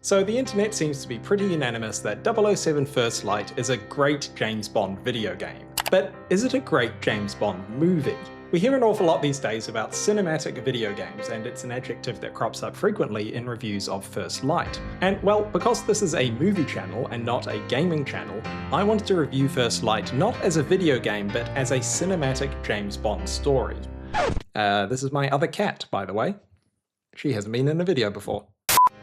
So the internet seems to be pretty unanimous that 007 First Light is a great James Bond video game. But is it a great James Bond movie? We hear an awful lot these days about cinematic video games, and it's an adjective that crops up frequently in reviews of First Light. And well, because this is a movie channel and not a gaming channel, I wanted to review First Light not as a video game, but as a cinematic James Bond story. This is my other cat, by the way. She hasn't been in a video before.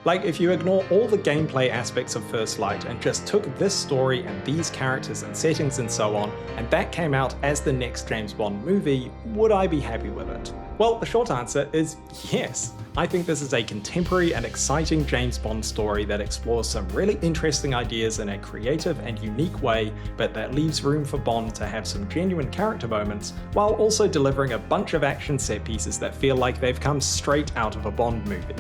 Like, if you ignore all the gameplay aspects of First Light and just took this story and these characters and settings and so on, and that came out as the next James Bond movie, would I be happy with it? Well, the short answer is yes. I think this is a contemporary and exciting James Bond story that explores some really interesting ideas in a creative and unique way, but that leaves room for Bond to have some genuine character moments, while also delivering a bunch of action set pieces that feel like they've come straight out of a Bond movie.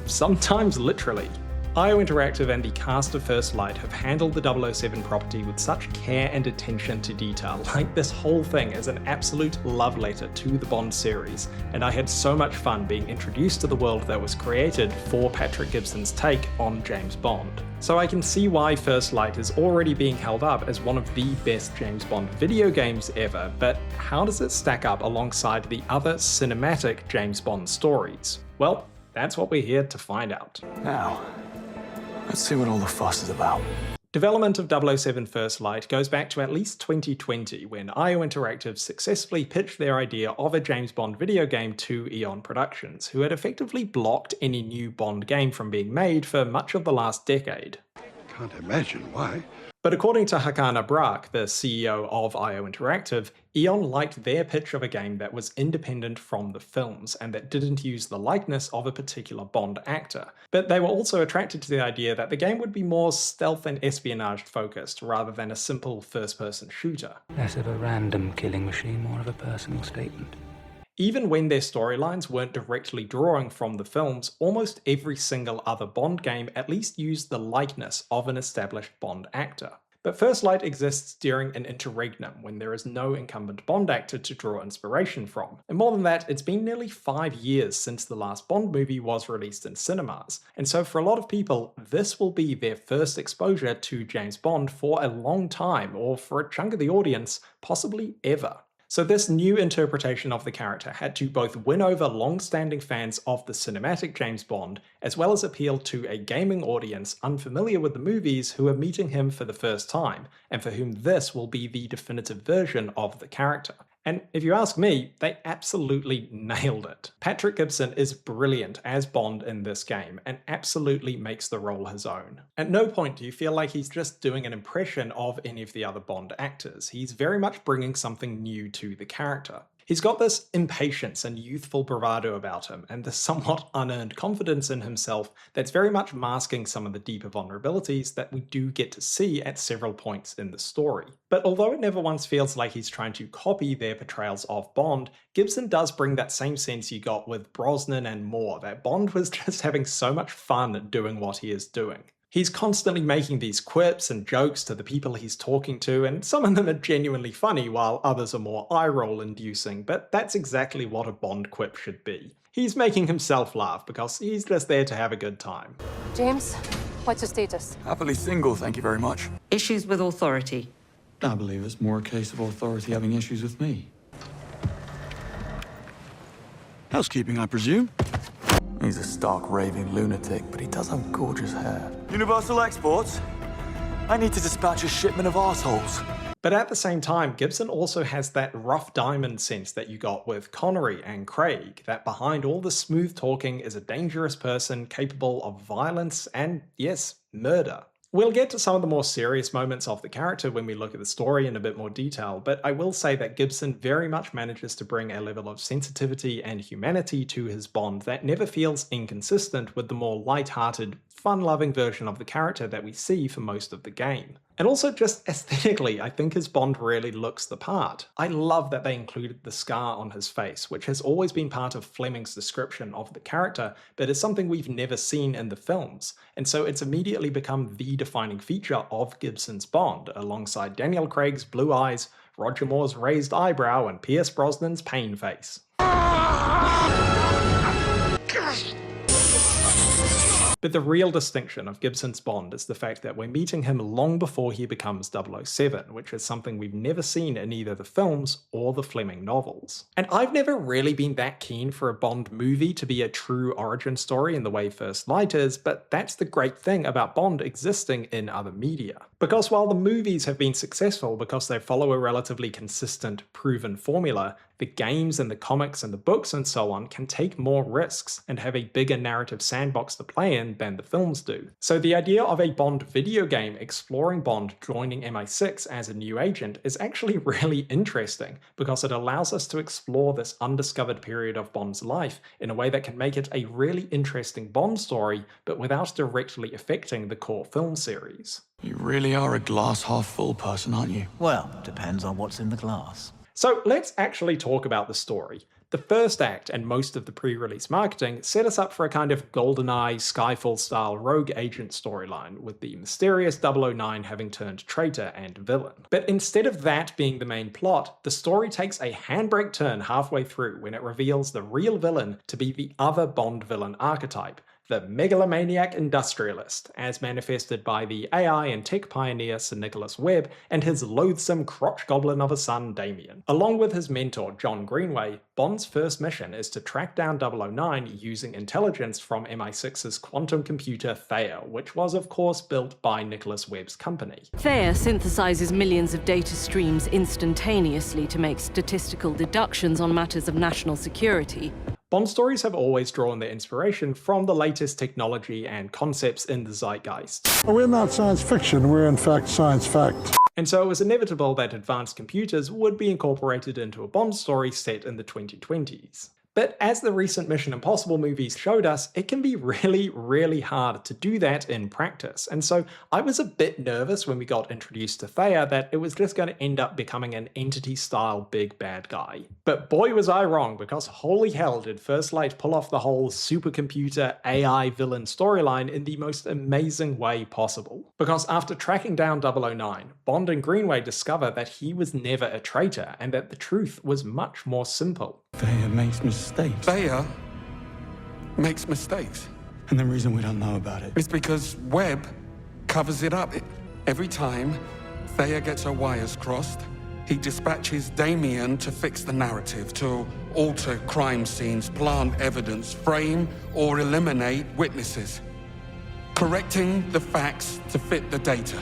Sometimes literally. IO Interactive and the cast of First Light have handled the 007 property with such care and attention to detail. Like, this whole thing is an absolute love letter to the Bond series, and I had so much fun being introduced to the world that was created for Patrick Gibson's take on James Bond. So I can see why First Light is already being held up as one of the best James Bond video games ever, but how does it stack up alongside the other cinematic James Bond stories? Well, that's what we're here to find out. Now, let's see what all the fuss is about. Development of 007 First Light goes back to at least 2020, when IO Interactive successfully pitched their idea of a James Bond video game to Eon Productions, who had effectively blocked any new Bond game from being made for much of the last decade. Can't imagine why. But according to 𝗙𝗢𝗪𝗏𝗏, the CEO of IO Interactive, Eon liked their pitch of a game that was independent from the films and that didn't use the likeness of a particular Bond actor. But they were also attracted to the idea that the game would be more stealth and espionage focused rather than a simple first-person shooter. Less of a random killing machine, more of a personal statement. Even when their storylines weren't directly drawing from the films, almost every single other Bond game at least used the likeness of an established Bond actor. But First Light exists during an interregnum, when there is no incumbent Bond actor to draw inspiration from. And more than that, it's been nearly 5 years since the last Bond movie was released in cinemas. And so for a lot of people, this will be their first exposure to James Bond for a long time, or for a chunk of the audience, possibly ever. So this new interpretation of the character had to both win over long-standing fans of the cinematic James Bond, as well as appeal to a gaming audience unfamiliar with the movies who are meeting him for the first time, and for whom this will be the definitive version of the character. And if you ask me, they absolutely nailed it. Patrick Gibson is brilliant as Bond in this game, and absolutely makes the role his own. At no point do you feel like he's just doing an impression of any of the other Bond actors. He's very much bringing something new to the character. He's got this impatience and youthful bravado about him, and this somewhat unearned confidence in himself that's very much masking some of the deeper vulnerabilities that we do get to see at several points in the story. But although it never once feels like he's trying to copy their portrayals of Bond, Gibson does bring that same sense you got with Brosnan and Moore, that Bond was just having so much fun doing what he is doing. He's constantly making these quips and jokes to the people he's talking to, and some of them are genuinely funny while others are more eye-roll inducing, but that's exactly what a Bond quip should be. He's making himself laugh because he's just there to have a good time. James, what's your status? Happily single, thank you very much. Issues with authority. I believe it's more a case of authority having issues with me. Housekeeping, I presume? He's a stark raving lunatic, but he does have gorgeous hair. Universal Exports? I need to dispatch a shipment of arseholes. But at the same time, Gibson also has that rough diamond sense that you got with Connery and Craig, that behind all the smooth talking is a dangerous person capable of violence and, yes, murder. We'll get to some of the more serious moments of the character when we look at the story in a bit more detail, but I will say that Gibson very much manages to bring a level of sensitivity and humanity to his Bond that never feels inconsistent with the more light-hearted, fun-loving version of the character that we see for most of the game. And also just aesthetically, I think his Bond really looks the part. I love that they included the scar on his face, which has always been part of Fleming's description of the character, but is something we've never seen in the films, and so it's immediately become the defining feature of Gibson's Bond, alongside Daniel Craig's blue eyes, Roger Moore's raised eyebrow, and Pierce Brosnan's pain face. But the real distinction of Gibson's Bond is the fact that we're meeting him long before he becomes 007, which is something we've never seen in either the films or the Fleming novels. And I've never really been that keen for a Bond movie to be a true origin story in the way First Light is, but that's the great thing about Bond existing in other media. Because while the movies have been successful because they follow a relatively consistent, proven formula, the games and the comics and the books and so on can take more risks and have a bigger narrative sandbox to play in than the films do. So the idea of a Bond video game exploring Bond joining MI6 as a new agent is actually really interesting because it allows us to explore this undiscovered period of Bond's life in a way that can make it a really interesting Bond story, but without directly affecting the core film series. You really are a glass half full person, aren't you? Well, depends on what's in the glass. So let's actually talk about the story. The first act and most of the pre-release marketing set us up for a kind of GoldenEye, Skyfall-style rogue agent storyline, with the mysterious 009 having turned traitor and villain. But instead of that being the main plot, the story takes a handbrake turn halfway through when it reveals the real villain to be the other Bond villain archetype, the megalomaniac industrialist, as manifested by the AI and tech pioneer Sir Nicholas Webb and his loathsome crotch goblin of a son Damien. Along with his mentor John Greenway, Bond's first mission is to track down 009 using intelligence from MI6's quantum computer 𝗙𝗘𝗘𝗥𝗬𝗧𝗛, which was of course built by Nicholas Webb's company. 𝗙𝗘𝗘𝗥𝗬𝗧𝗛 synthesizes millions of data streams instantaneously to make statistical deductions on matters of national security. Bond stories have always drawn their inspiration from the latest technology and concepts in the zeitgeist. We're not science fiction, we're in fact science fact. And so it was inevitable that advanced computers would be incorporated into a Bond story set in the 2020s. But as the recent Mission Impossible movies showed us, it can be really hard to do that in practice. And so I was a bit nervous when we got introduced to 𝗙𝗘𝗘𝗥𝗬𝗧𝗛 that it was just going to end up becoming an entity-style big bad guy. But boy was I wrong, because holy hell did First Light pull off the whole supercomputer AI villain storyline in the most amazing way possible. Because after tracking down 009, Bond and Greenway discover that he was never a traitor and that the truth was much more simple. 𝗙𝗘𝗘𝗥𝗬𝗧𝗛 makes mistakes. 𝗙𝗘𝗘𝗥𝗬𝗧𝗛 makes mistakes. And the reason we don't know about it It's because Webb covers it up. Every time 𝗙𝗘𝗘𝗥𝗬𝗧𝗛 gets her wires crossed, he dispatches Damien to fix the narrative, to alter crime scenes, plant evidence, frame or eliminate witnesses, correcting the facts to fit the data.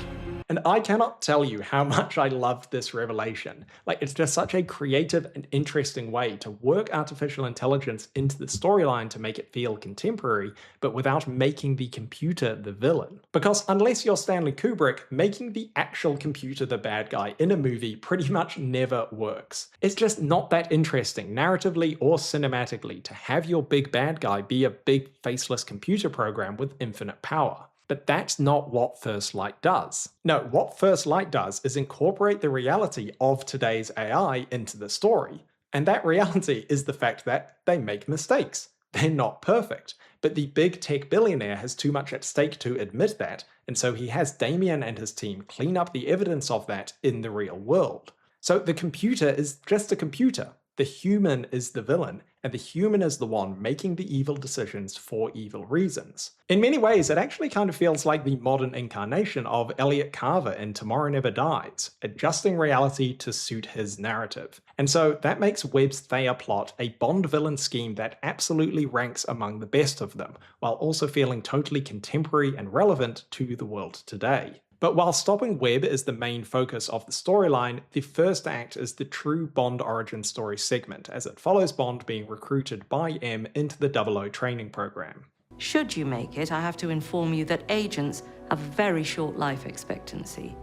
And I cannot tell you how much I loved this revelation. Like, it's just such a creative and interesting way to work artificial intelligence into the storyline to make it feel contemporary, but without making the computer the villain. Because unless you're Stanley Kubrick, making the actual computer the bad guy in a movie pretty much never works. It's just not that interesting, narratively or cinematically, to have your big bad guy be a big faceless computer program with infinite power. But that's not what First Light does. No, what First Light does is incorporate the reality of today's AI into the story. And that reality is the fact that they make mistakes. They're not perfect. But the big tech billionaire has too much at stake to admit that, and so he has Damien and his team clean up the evidence of that in the real world. So the computer is just a computer. The human is the villain, and the human is the one making the evil decisions for evil reasons. In many ways, it actually kind of feels like the modern incarnation of Elliot Carver in Tomorrow Never Dies, adjusting reality to suit his narrative. And so that makes Webb's 𝗙𝗘𝗥𝗬𝗧𝗛 plot a Bond villain scheme that absolutely ranks among the best of them, while also feeling totally contemporary and relevant to the world today. But while stopping Webb is the main focus of the storyline, the first act is the true Bond origin story segment, as it follows Bond being recruited by M into the 00 training program. Should you make it, I have to inform you that agents have a very short life expectancy.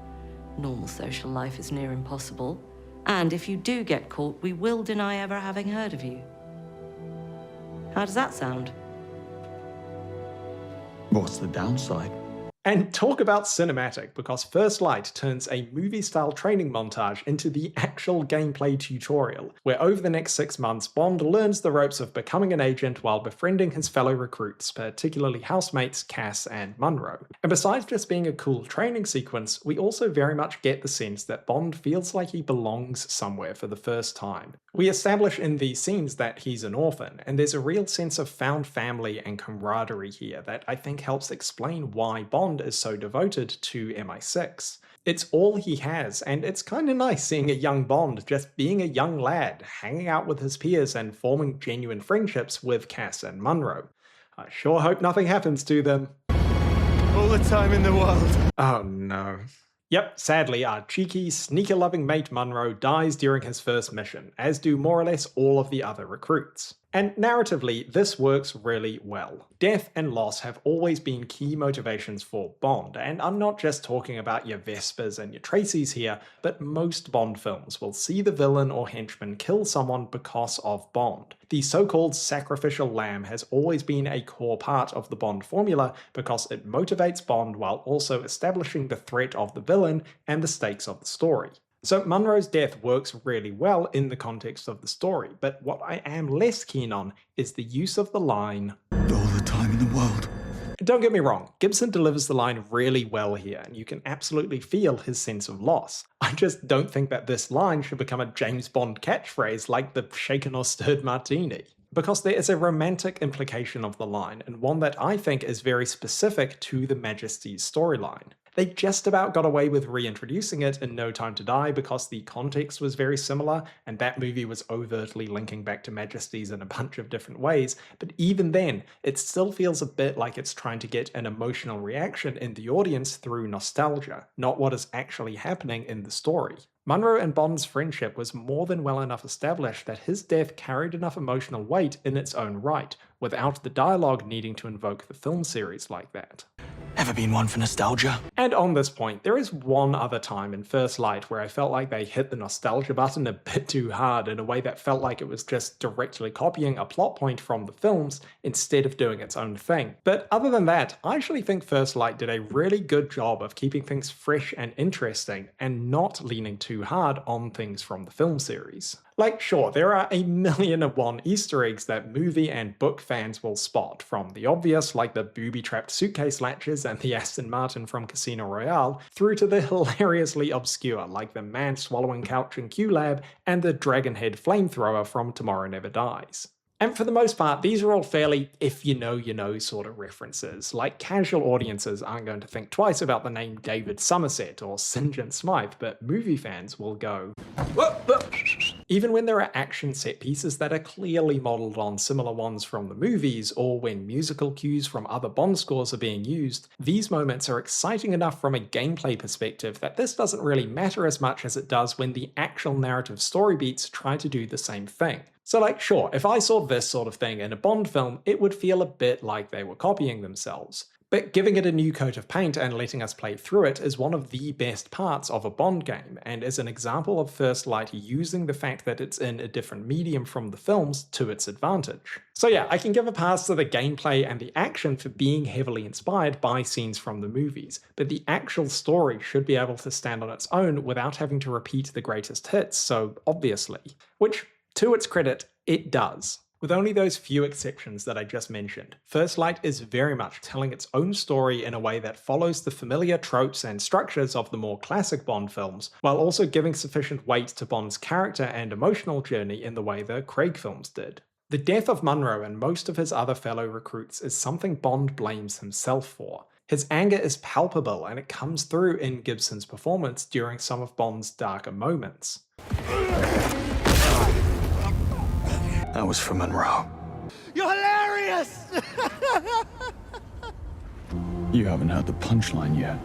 Normal social life is near impossible. And if you do get caught, we will deny ever having heard of you. How does that sound? What's the downside? And talk about cinematic, because First Light turns a movie-style training montage into the actual gameplay tutorial, where over the next 6 months, Bond learns the ropes of becoming an agent while befriending his fellow recruits, particularly housemates Cass and Munro. And besides just being a cool training sequence, we also very much get the sense that Bond feels like he belongs somewhere for the first time. We establish in these scenes that he's an orphan, and there's a real sense of found family and camaraderie here that I think helps explain why Bond is so devoted to MI6. It's all he has, and it's kinda nice seeing a young Bond just being a young lad, hanging out with his peers and forming genuine friendships with Cass and Munro. I sure hope nothing happens to them. All the time in the world. Oh no. Yep, sadly, our cheeky, sneaker-loving mate Munro dies during his first mission, as do more or less all of the other recruits. And narratively, this works really well. Death and loss have always been key motivations for Bond, and I'm not just talking about your Vespers and your Tracys here, but most Bond films will see the villain or henchman kill someone because of Bond. The so-called sacrificial lamb has always been a core part of the Bond formula because it motivates Bond while also establishing the threat of the villain and the stakes of the story. So Munro's death works really well in the context of the story, but what I am less keen on is the use of the line, All the time in the world. Don't get me wrong, Gibson delivers the line really well here, and you can absolutely feel his sense of loss. I just don't think that this line should become a James Bond catchphrase like the shaken or stirred martini. Because there is a romantic implication of the line, and one that I think is very specific to the Majesty's storyline. They just about got away with reintroducing it in No Time to Die because the context was very similar, and that movie was overtly linking back to Majesties in a bunch of different ways, but even then, it still feels a bit like it's trying to get an emotional reaction in the audience through nostalgia, not what is actually happening in the story. Munro and Bond's friendship was more than well enough established that his death carried enough emotional weight in its own right, without the dialogue needing to invoke the film series like that. Ever been one for nostalgia? And on this point, there is one other time in First Light where I felt like they hit the nostalgia button a bit too hard in a way that felt like it was just directly copying a plot point from the films instead of doing its own thing. But other than that, I actually think First Light did a really good job of keeping things fresh and interesting and not leaning too hard on things from the film series. Like, sure, there are 1,000,001 Easter eggs that movie and book fans will spot, from the obvious, like the booby-trapped suitcase latches and the Aston Martin from Casino Royale, through to the hilariously obscure, like the man-swallowing couch in Q-Lab and the dragon-head flamethrower from Tomorrow Never Dies. And for the most part, these are all fairly if you know sort of references. Like, casual audiences aren't going to think twice about the name David Somerset or St. John Smythe, but movie fans will go, even when there are action set pieces that are clearly modelled on similar ones from the movies, or when musical cues from other Bond scores are being used, these moments are exciting enough from a gameplay perspective that this doesn't really matter as much as it does when the actual narrative story beats try to do the same thing. So like, sure, if I saw this sort of thing in a Bond film, it would feel a bit like they were copying themselves. But giving it a new coat of paint and letting us play through it is one of the best parts of a Bond game, and is an example of First Light using the fact that it's in a different medium from the films to its advantage. So yeah, I can give a pass to the gameplay and the action for being heavily inspired by scenes from the movies, but the actual story should be able to stand on its own without having to repeat the greatest hits so obviously. Which, to its credit, it does. With only those few exceptions that I just mentioned, First Light is very much telling its own story in a way that follows the familiar tropes and structures of the more classic Bond films, while also giving sufficient weight to Bond's character and emotional journey in the way the Craig films did. The death of Munro and most of his other fellow recruits is something Bond blames himself for. His anger is palpable, and it comes through in Gibson's performance during some of Bond's darker moments. That was for Monroe. You're hilarious! You haven't heard the punchline yet.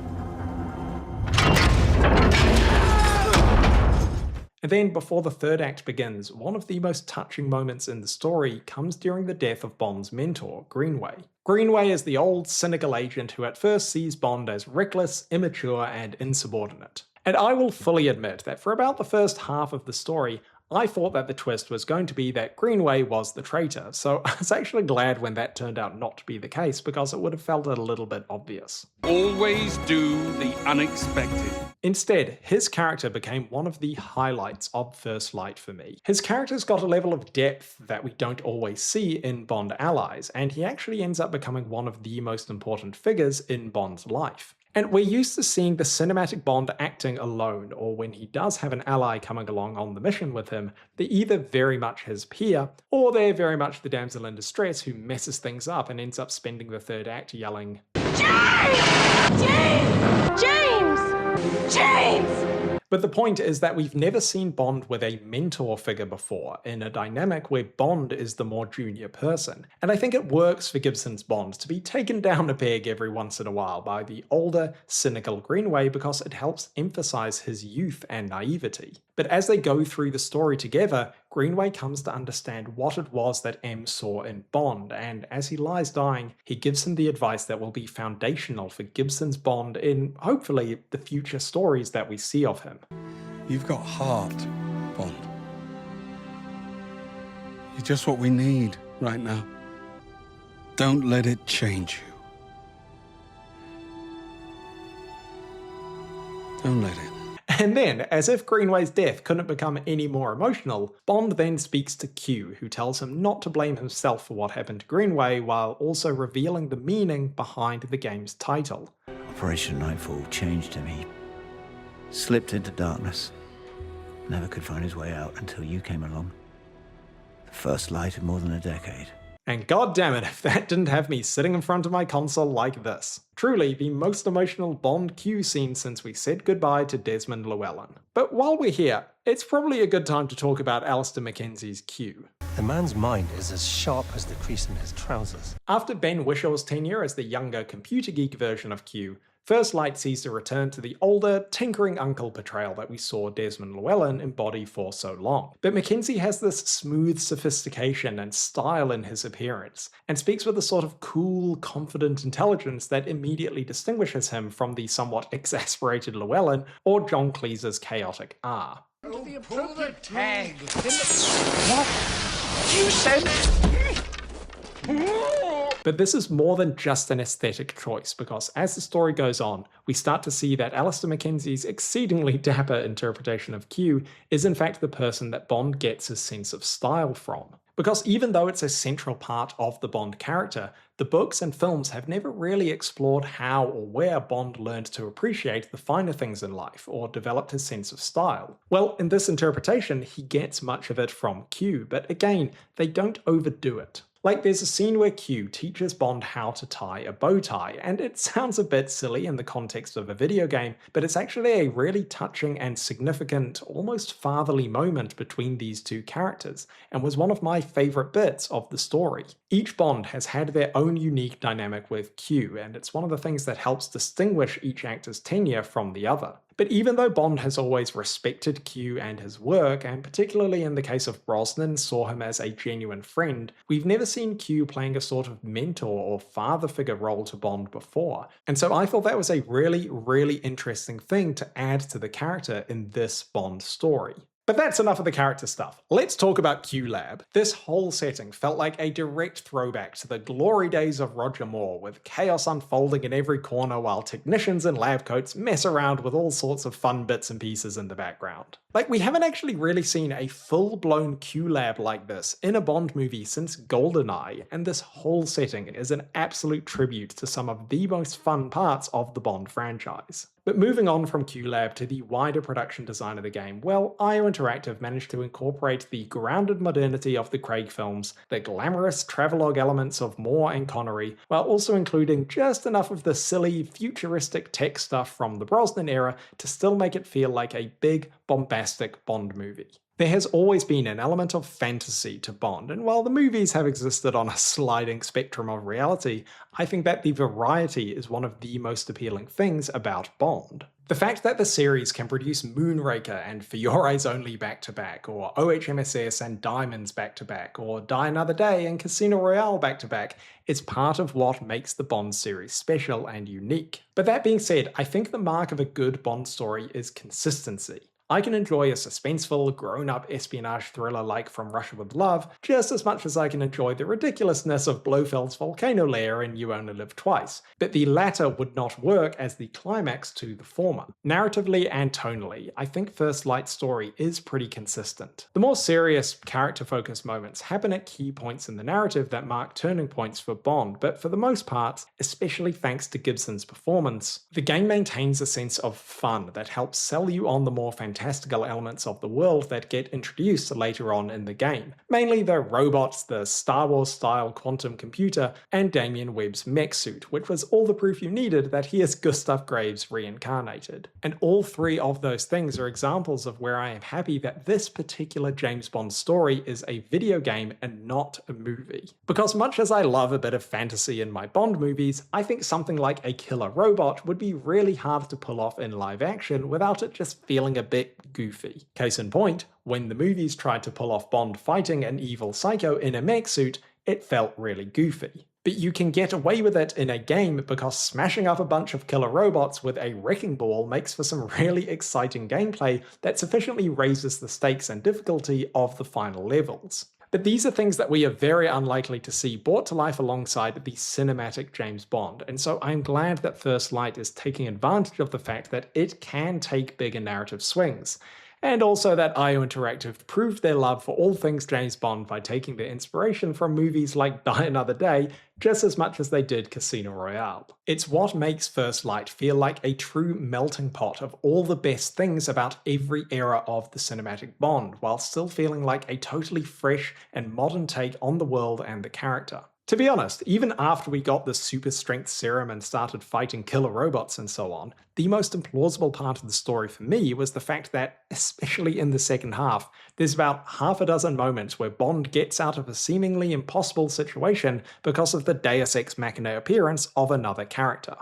And then, before the third act begins, one of the most touching moments in the story comes during the death of Bond's mentor, Greenway. Greenway is the old, cynical agent who at first sees Bond as reckless, immature, and insubordinate. And I will fully admit that for about the first half of the story, I thought that the twist was going to be that Greenway was the traitor, so I was actually glad when that turned out not to be the case because it would have felt a little bit obvious. Always do the unexpected. Instead, his character became one of the highlights of First Light for me. His character's got a level of depth that we don't always see in Bond allies, and he actually ends up becoming one of the most important figures in Bond's life. And we're used to seeing the cinematic Bond acting alone, or when he does have an ally coming along on the mission with him, they're either very much his peer, or they're very much the damsel in distress who messes things up and ends up spending the third act yelling, "James! James! James! James!" But the point is that we've never seen Bond with a mentor figure before, in a dynamic where Bond is the more junior person. And I think it works for Gibson's Bond to be taken down a peg every once in a while by the older, cynical Greenway because it helps emphasize his youth and naivety. But as they go through the story together, Greenway comes to understand what it was that M saw in Bond, and as he lies dying, he gives him the advice that will be foundational for Gibson's Bond in, hopefully, the future stories that we see of him. You've got heart, Bond. You're just what we need right now. Don't let it change you. Don't let it. And then, as if Greenway's death couldn't become any more emotional, Bond then speaks to Q, who tells him not to blame himself for what happened to Greenway, while also revealing the meaning behind the game's title. Operation Nightfall changed him. He slipped into darkness. Never could find his way out until you came along. The first light in more than a decade. And goddammit if that didn't have me sitting in front of my console like this. Truly, the most emotional Bond Q scene since we said goodbye to Desmond Llewellyn. But while we're here, it's probably a good time to talk about Alistair Mackenzie's Q. The man's mind is as sharp as the crease in his trousers. After Ben Whishaw's tenure as the younger computer geek version of Q, First Light sees a return to the older, tinkering uncle portrayal that we saw Desmond Llewellyn embody for so long. But Mackenzie has this smooth sophistication and style in his appearance, and speaks with a sort of cool, confident intelligence that immediately distinguishes him from the somewhat exasperated Llewellyn or John Cleese's chaotic R. Pull the tag. What? You said... But this is more than just an aesthetic choice, because as the story goes on, we start to see that Alistair Mackenzie's exceedingly dapper interpretation of Q is in fact the person that Bond gets his sense of style from. Because even though it's a central part of the Bond character, the books and films have never really explored how or where Bond learned to appreciate the finer things in life, or developed his sense of style. Well, in this interpretation, he gets much of it from Q, but again, they don't overdo it. Like, there's a scene where Q teaches Bond how to tie a bow tie, and it sounds a bit silly in the context of a video game, but it's actually a really touching and significant, almost fatherly moment between these two characters, and was one of my favourite bits of the story. Each Bond has had their own unique dynamic with Q, and it's one of the things that helps distinguish each actor's tenure from the other. But even though Bond has always respected Q and his work, and particularly in the case of Brosnan saw him as a genuine friend, we've never seen Q playing a sort of mentor or father figure role to Bond before. And so I thought that was a really, really interesting thing to add to the character in this Bond story. But that's enough of the character stuff. Let's talk about Q-Lab. This whole setting felt like a direct throwback to the glory days of Roger Moore, with chaos unfolding in every corner while technicians in lab coats mess around with all sorts of fun bits and pieces in the background. Like, we haven't actually really seen a full-blown Q-Lab like this in a Bond movie since GoldenEye, and this whole setting is an absolute tribute to some of the most fun parts of the Bond franchise. But moving on from Q-Lab to the wider production design of the game, well, IO Interactive managed to incorporate the grounded modernity of the Craig films, the glamorous travelogue elements of Moore and Connery, while also including just enough of the silly, futuristic tech stuff from the Brosnan era to still make it feel like a big, bombastic Bond movie. There has always been an element of fantasy to Bond, and while the movies have existed on a sliding spectrum of reality, I think that the variety is one of the most appealing things about Bond. The fact that the series can produce Moonraker and For Your Eyes Only back-to-back, or OHMSS and Diamonds back-to-back, or Die Another Day and Casino Royale back-to-back is part of what makes the Bond series special and unique. But that being said, I think the mark of a good Bond story is consistency. I can enjoy a suspenseful, grown-up espionage thriller like From Russia with Love just as much as I can enjoy the ridiculousness of Blofeld's volcano lair in You Only Live Twice, but the latter would not work as the climax to the former. Narratively and tonally, I think First Light's story is pretty consistent. The more serious, character-focused moments happen at key points in the narrative that mark turning points for Bond, but for the most part, especially thanks to Gibson's performance, the game maintains a sense of fun that helps sell you on the more fantastical elements of the world that get introduced later on in the game. Mainly the robots, the Star Wars-style quantum computer, and Damian Webb's mech suit, which was all the proof you needed that he is Gustav Graves reincarnated. And all three of those things are examples of where I am happy that this particular James Bond story is a video game and not a movie. Because much as I love a bit of fantasy in my Bond movies, I think something like a killer robot would be really hard to pull off in live action without it just feeling a bit goofy. Case in point, when the movies tried to pull off Bond fighting an evil psycho in a mech suit, it felt really goofy. But you can get away with it in a game because smashing up a bunch of killer robots with a wrecking ball makes for some really exciting gameplay that sufficiently raises the stakes and difficulty of the final levels. But these are things that we are very unlikely to see brought to life alongside the cinematic James Bond, and so I'm glad that First Light is taking advantage of the fact that it can take bigger narrative swings. And also that IO Interactive proved their love for all things James Bond by taking their inspiration from movies like Die Another Day just as much as they did Casino Royale. It's what makes First Light feel like a true melting pot of all the best things about every era of the cinematic Bond, while still feeling like a totally fresh and modern take on the world and the character. To be honest, even after we got the super strength serum and started fighting killer robots and so on, the most implausible part of the story for me was the fact that, especially in the second half, there's about half a dozen moments where Bond gets out of a seemingly impossible situation because of the Deus Ex Machina appearance of another character.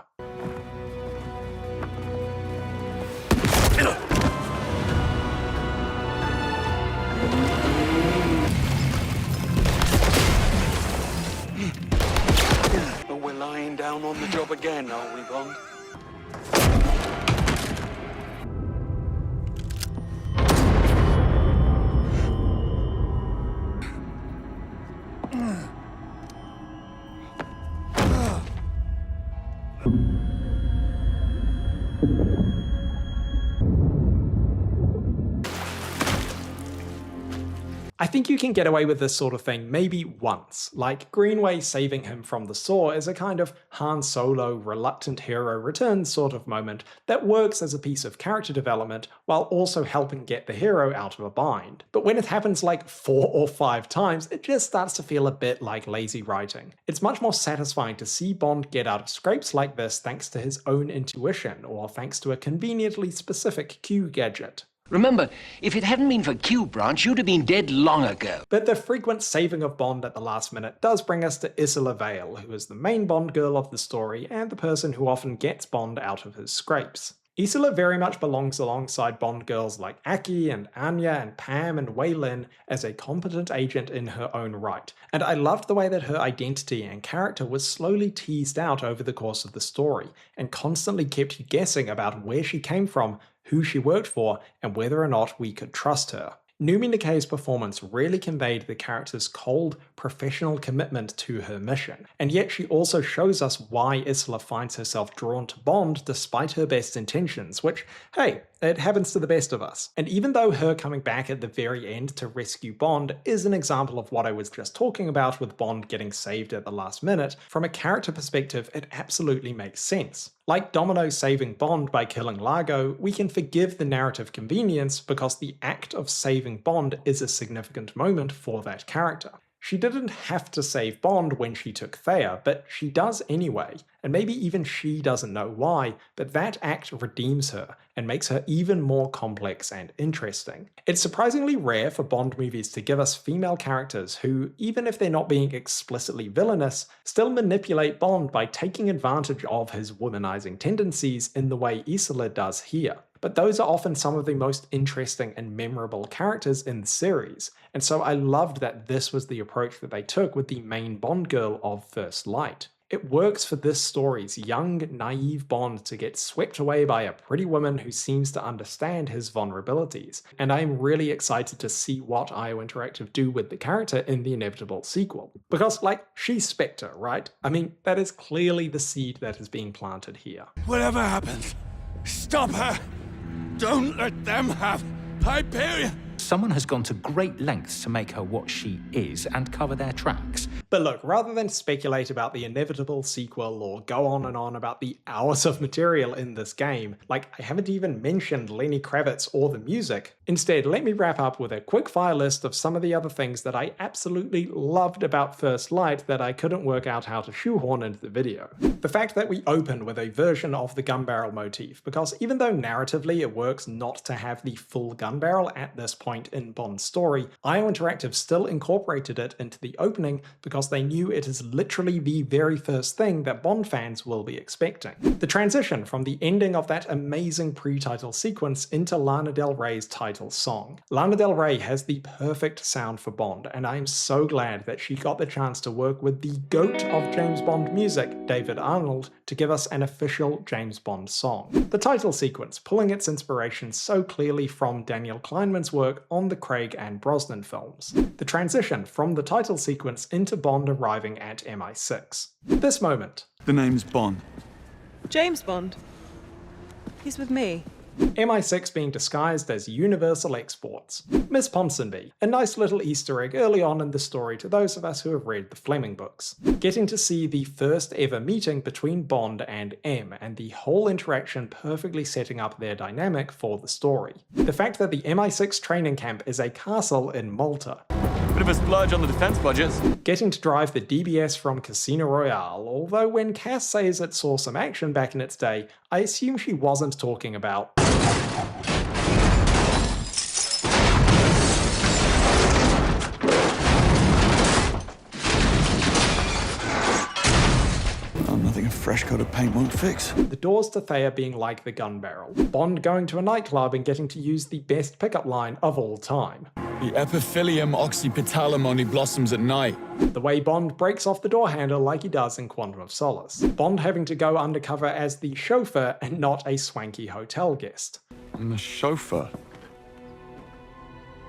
We're lying down on the job again, are we, Bond? I think you can get away with this sort of thing maybe once, like Greenway saving him from the Saw is a kind of Han Solo reluctant hero returns sort of moment that works as a piece of character development while also helping get the hero out of a bind. But when it happens like 4 or 5 times, it just starts to feel a bit like lazy writing. It's much more satisfying to see Bond get out of scrapes like this thanks to his own intuition, or thanks to a conveniently specific Q gadget. Remember, if it hadn't been for Q Branch, you'd have been dead long ago. But the frequent saving of Bond at the last minute does bring us to Isola Vale, who is the main Bond girl of the story and the person who often gets Bond out of his scrapes. Isola very much belongs alongside Bond girls like Aki and Anya and Pam and Wei Lin as a competent agent in her own right, and I loved the way that her identity and character was slowly teased out over the course of the story, and constantly kept you guessing about where she came from, who she worked for, and whether or not we could trust her. Noomi Nikkei's performance really conveyed the character's cold, professional commitment to her mission, and yet she also shows us why Isola finds herself drawn to Bond despite her best intentions, which, hey, it happens to the best of us. And even though her coming back at the very end to rescue Bond is an example of what I was just talking about with Bond getting saved at the last minute, from a character perspective it absolutely makes sense. Like Domino saving Bond by killing Largo, we can forgive the narrative convenience because the act of saving Bond is a significant moment for that character. She didn't have to save Bond when she took Thea, but she does anyway, and maybe even she doesn't know why, but that act redeems her and makes her even more complex and interesting. It's surprisingly rare for Bond movies to give us female characters who, even if they're not being explicitly villainous, still manipulate Bond by taking advantage of his womanizing tendencies in the way Isola does here. But those are often some of the most interesting and memorable characters in the series, and so I loved that this was the approach that they took with the main Bond girl of First Light. It works for this story's young, naive Bond to get swept away by a pretty woman who seems to understand his vulnerabilities, and I'm really excited to see what IO Interactive do with the character in the inevitable sequel. Because, like, she's Spectre, right? I mean, that is clearly the seed that is being planted here. Whatever happens, stop her! Don't let them have Hyperion! Someone has gone to great lengths to make her what she is and cover their tracks. But look, rather than speculate about the inevitable sequel or go on and on about the hours of material in this game, like I haven't even mentioned Lenny Kravitz or the music, instead let me wrap up with a quick-fire list of some of the other things that I absolutely loved about First Light that I couldn't work out how to shoehorn into the video. The fact that we open with a version of the gun barrel motif, because even though narratively it works not to have the full gun barrel at this point in Bond's story, IO Interactive still incorporated it into the opening because they knew it is literally the very first thing that Bond fans will be expecting. The transition from the ending of that amazing pre-title sequence into Lana Del Rey's title song. Lana Del Rey has the perfect sound for Bond, and I am so glad that she got the chance to work with the GOAT of James Bond music, David Arnold, to give us an official James Bond song. The title sequence, pulling its inspiration so clearly from Daniel Kleinman's work on the Craig and Brosnan films. The transition from the title sequence into Bond arriving at MI6. This moment. The name's Bond. James Bond. He's with me. MI6 being disguised as Universal Exports. Miss Ponsonby, a nice little Easter egg early on in the story to those of us who have read the Fleming books. Getting to see the first ever meeting between Bond and M, and the whole interaction perfectly setting up their dynamic for the story. The fact that the MI6 training camp is a castle in Malta. Bit of a splurge on the defense budgets. Getting to drive the DBS from Casino Royale, although when Cass says it saw some action back in its day, I assume she wasn't talking about nothing a fresh coat of paint won't fix. the doors to Thea being like the gun barrel. Bond going to a nightclub and getting to use the best pickup line of all time. The epiphylium oxypetalum only blossoms at night. The way Bond breaks off the door handle like he does in Quantum of Solace. Bond having to go undercover as the chauffeur and not a swanky hotel guest. I'm the chauffeur.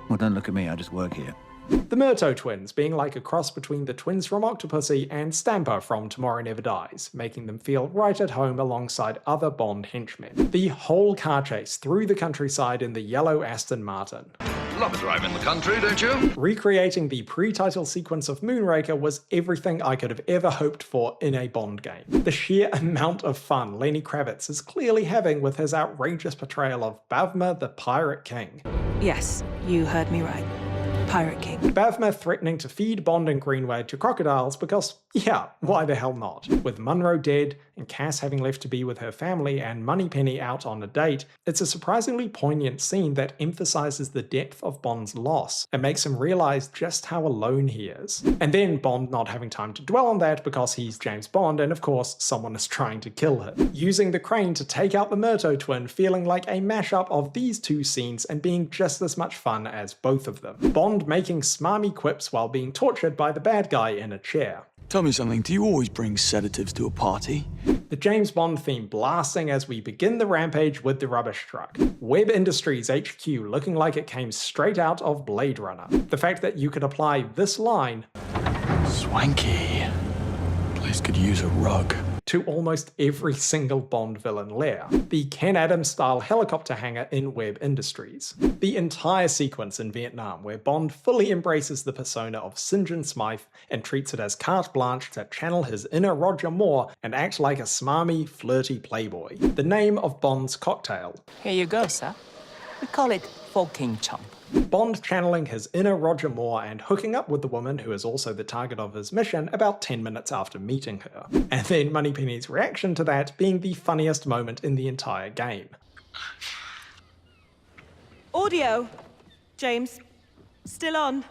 Well, don't look at me, I just work here. The Murtaugh twins being like a cross between the twins from Octopussy and Stamper from Tomorrow Never Dies, making them feel right at home alongside other Bond henchmen. The whole car chase through the countryside in the yellow Aston Martin. Love a drive in the country, don't you? Recreating the pre-title sequence of Moonraker was everything I could have ever hoped for in a Bond game. The sheer amount of fun Lenny Kravitz is clearly having with his outrageous portrayal of 𝗙𝗪𝗪 the Pirate King. Yes, you heard me right. Pirate King. 𝗙𝗪𝗪 threatening to feed Bond and Greenway to crocodiles because, yeah, why the hell not? With Munro dead and Cass having left to be with her family and Moneypenny out on a date, it's a surprisingly poignant scene that emphasizes the depth of Bond's loss and makes him realize just how alone he is. And then Bond not having time to dwell on that because he's James Bond and of course someone is trying to kill him. Using the crane to take out the Murtaugh twin feeling like a mashup of these two scenes and being just as much fun as both of them. Bond making smarmy quips while being tortured by the bad guy in a chair. Tell me something, do you always bring sedatives to a party? The James Bond theme blasting as we begin the rampage with the rubbish truck. Webb Industries HQ looking like it came straight out of Blade Runner. The fact that you could apply this line, Swanky. Place could use a rug, to almost every single Bond villain lair. The Ken Adams style helicopter hangar in Webb Industries. The entire sequence in Vietnam where Bond fully embraces the persona of St. John Smythe and treats it as carte blanche to channel his inner Roger Moore and act like a smarmy, flirty playboy. The name of Bond's cocktail. Here you go, sir. We call it King Chump. Bond channeling his inner Roger Moore and hooking up with the woman who is also the target of his mission about 10 minutes after meeting her. And then Moneypenny's reaction to that being the funniest moment in the entire game. Audio. James. Still on.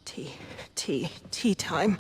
Tea time.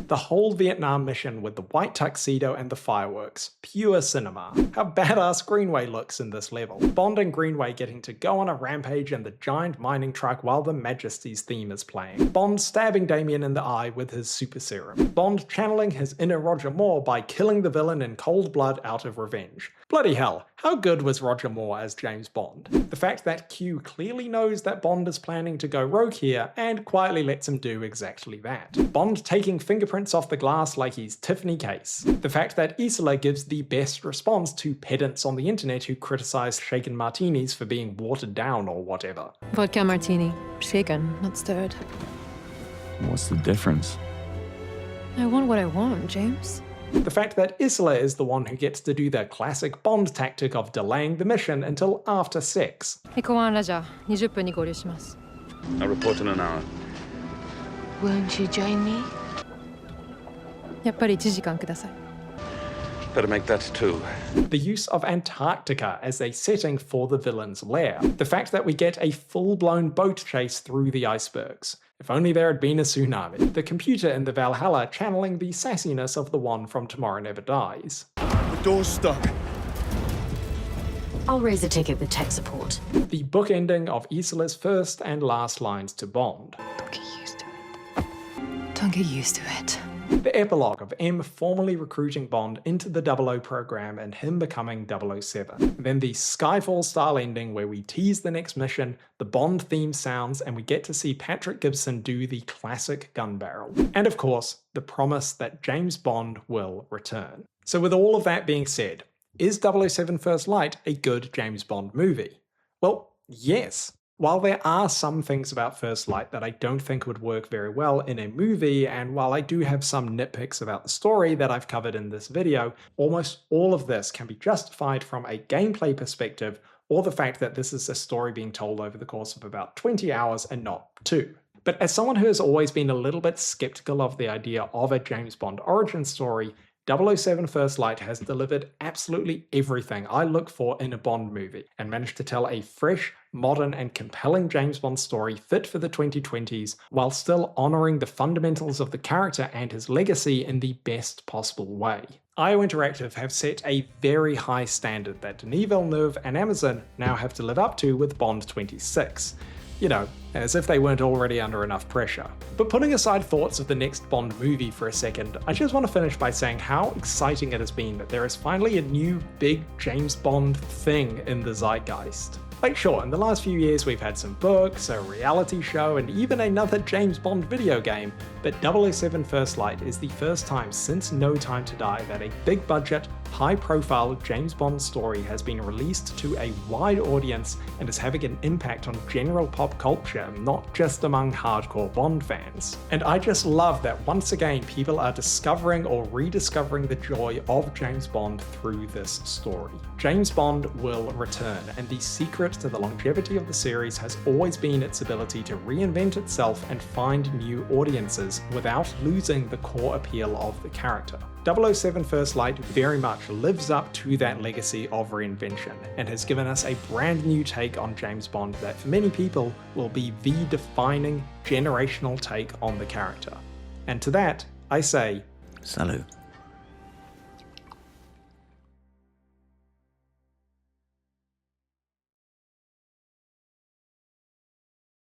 The whole Vietnam mission with the white tuxedo and the fireworks. Pure cinema. How badass Greenway looks in this level. Bond and Greenway getting to go on a rampage in the giant mining truck while the Majesty's theme is playing. Bond stabbing Damien in the eye with his super serum. Bond channeling his inner Roger Moore by killing the villain in cold blood out of revenge. Bloody hell, how good was Roger Moore as James Bond? The fact that Q clearly knows that Bond is planning to go rogue here and quietly lets him do exactly that. Bond taking fingerprints off the glass like he's Tiffany Case. The fact that Isola gives the best response to pedants on the internet who criticize shaken martinis for being watered down or whatever. Vodka martini. Shaken, not stirred. What's the difference? I want what I want, James. The fact that Isola is the one who gets to do the classic Bond tactic of delaying the mission until after sex. 𝗙𝗙𝗘𝗟𝗟𝗢𝗪 20分に合流します。 I report in an hour. Won't you join me? やっぱり1時間ください。 Better make that two. The use of Antarctica as a setting for the villain's lair. The fact that we get a full-blown boat chase through the icebergs. If only there had been a tsunami. The computer in the Valhalla channeling the sassiness of the one from Tomorrow Never Dies. The door's stuck. I'll raise a ticket with tech support. The bookending of Isola's first and last lines to Bond. Don't get used to it. Don't get used to it. The epilogue of M formally recruiting Bond into the 00 program and him becoming 007. Then the Skyfall-style ending where we tease the next mission, the Bond theme sounds, and we get to see Patrick Gibson do the classic gun barrel. And of course, the promise that James Bond will return. So with all of that being said, is 007 First Light a good James Bond movie? Well, yes. While there are some things about First Light that I don't think would work very well in a movie, and while I do have some nitpicks about the story that I've covered in this video, almost all of this can be justified from a gameplay perspective, or the fact that this is a story being told over the course of about 20 hours and not 2. But as someone who has always been a little bit skeptical of the idea of a James Bond origin story, 007 First Light has delivered absolutely everything I look for in a Bond movie, and managed to tell a fresh, modern, and compelling James Bond story fit for the 2020s, while still honouring the fundamentals of the character and his legacy in the best possible way. IO Interactive have set a very high standard that Denis Villeneuve and Amazon now have to live up to with Bond 26. You know, as if they weren't already under enough pressure. But putting aside thoughts of the next Bond movie for a second, I just want to finish by saying how exciting it has been that there is finally a new big James Bond thing in the zeitgeist. Like sure, in the last few years we've had some books, a reality show, and even another James Bond video game, but 007 First Light is the first time since No Time to Die that a big budget, high profile James Bond story has been released to a wide audience and is having an impact on general pop culture, not just among hardcore Bond fans. And I just love that once again people are discovering or rediscovering the joy of James Bond through this story. James Bond will return, and the secret to the longevity of the series has always been its ability to reinvent itself and find new audiences without losing the core appeal of the character. 007 First Light very much lives up to that legacy of reinvention, and has given us a brand new take on James Bond that for many people will be the defining generational take on the character. And to that, I say, Salut.